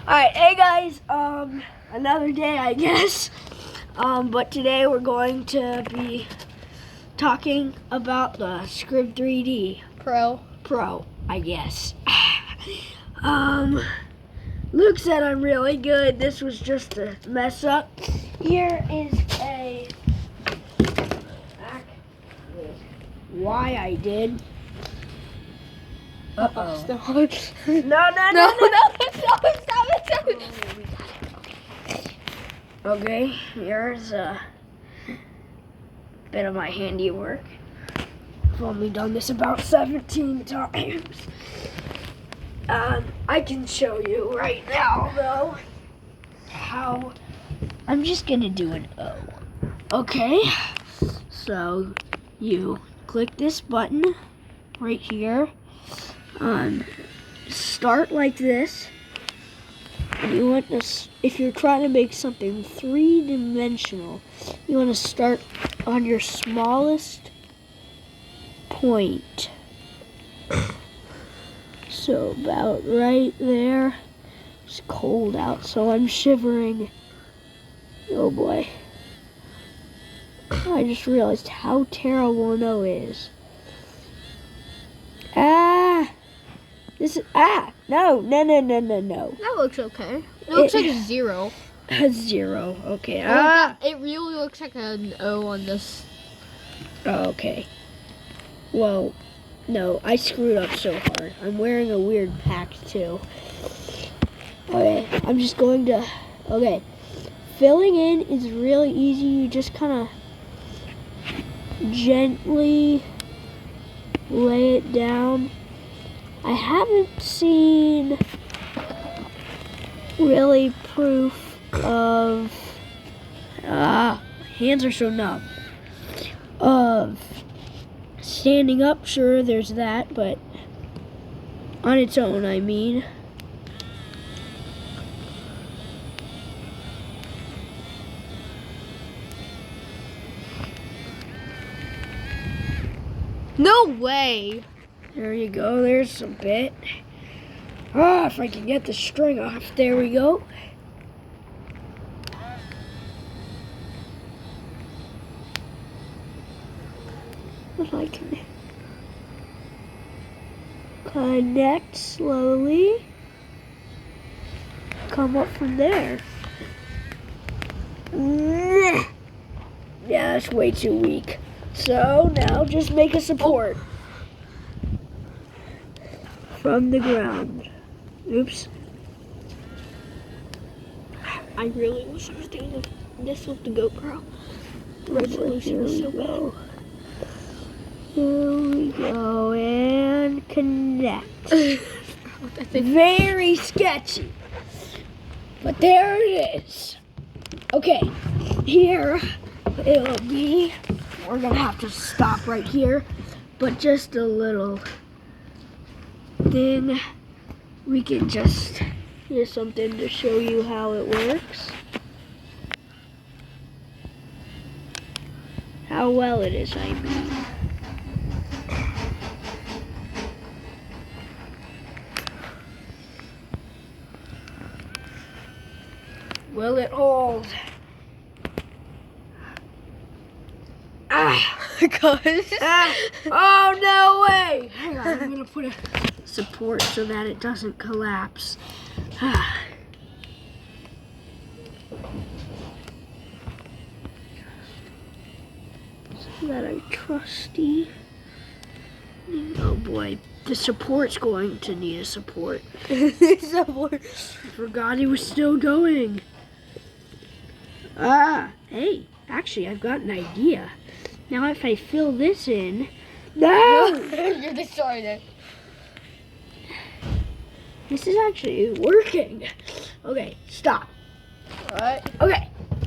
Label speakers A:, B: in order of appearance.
A: Alright, hey guys, another day I guess. But today we're going to be talking about the Scribe 3D Pro, I guess. Luke said I'm really good. This was just a mess up. Here is a why I did. Uh-oh.
B: Stop.
A: No.
B: Stop it.
A: Okay, here's a bit of my handiwork. I've only done this about 17 times. I can show you right now, though, how I'm just gonna do an O. Okay, so you click this button right here. Start like this. And you want to, if you're trying to make something three-dimensional, you want to start on your smallest point. So about right there. It's cold out, so I'm shivering. Oh boy. I just realized how terrible an O is. No.
B: That looks okay. It looks like a 0.
A: A 0, okay.
B: It really looks like an O on this.
A: Okay. Well, no, I screwed up so hard. I'm wearing a weird pack too. Okay, I'm just going to, filling in is really easy. You just kind of gently lay it down. I haven't seen really proof of, hands are so numb, of standing up. Sure, there's that, but on its own, I mean.
B: No way.
A: There you go, there's a bit. If I can get the string off, there we go. If I can connect slowly, come up from there. Yeah, that's way too weak. So now just make a support from the ground. Oops.
B: I really wish I was doing this with the GoPro. The resolution is so bad.
A: Here we go, and connect. Very sketchy, but there it is. Okay, here it'll be. We're gonna have to stop right here, but just a little thing. We can just, here's something to show you how it works. How well it is, I mean. Will it hold?
B: Gosh.
A: Oh, no way! Hang on, I'm gonna put a support so that it doesn't collapse. So that I trusty. Oh boy, the support's going to need a support.
B: Support.
A: I forgot he was still going. Hey, actually I've got an idea. Now if I fill this in, no!
B: You're destroying it.
A: This is actually working. Okay, stop.
B: Alright.
A: Okay,